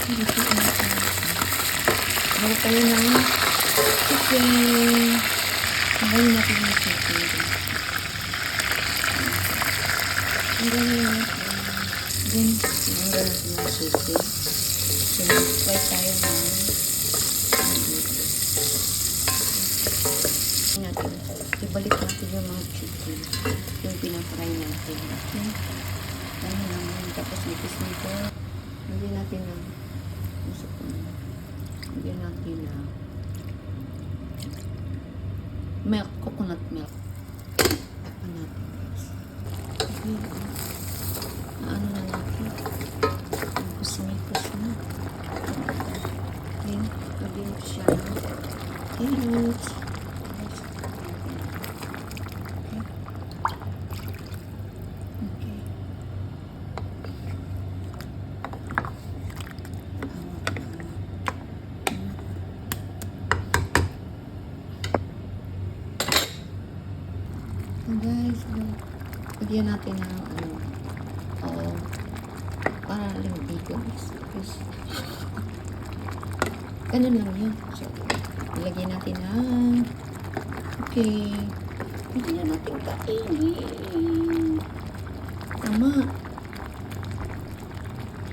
Lutuin natin. Bago tayo ng chicken. Tanggalin natin yung chicken. Tanggalin natin. Then, tanggal natin yung chicken. So, fry tayo ng natin. Ibalik natin yung mga chicken. Yung pinafry natin. Okay? Ano naman. Tapos, nipis nito. Hindi natin na lagyan natin na milk, coconut milk. Tapan natin guys. Okay. Ano na natin? Kusmikos na. Okay. Lagyan ko siya. Carrots. Guys, lagyan natin ng para lang dito guys. Ganun lang yun. So, ilagyan natin ng okay. Hindi na natin kainin. Tama.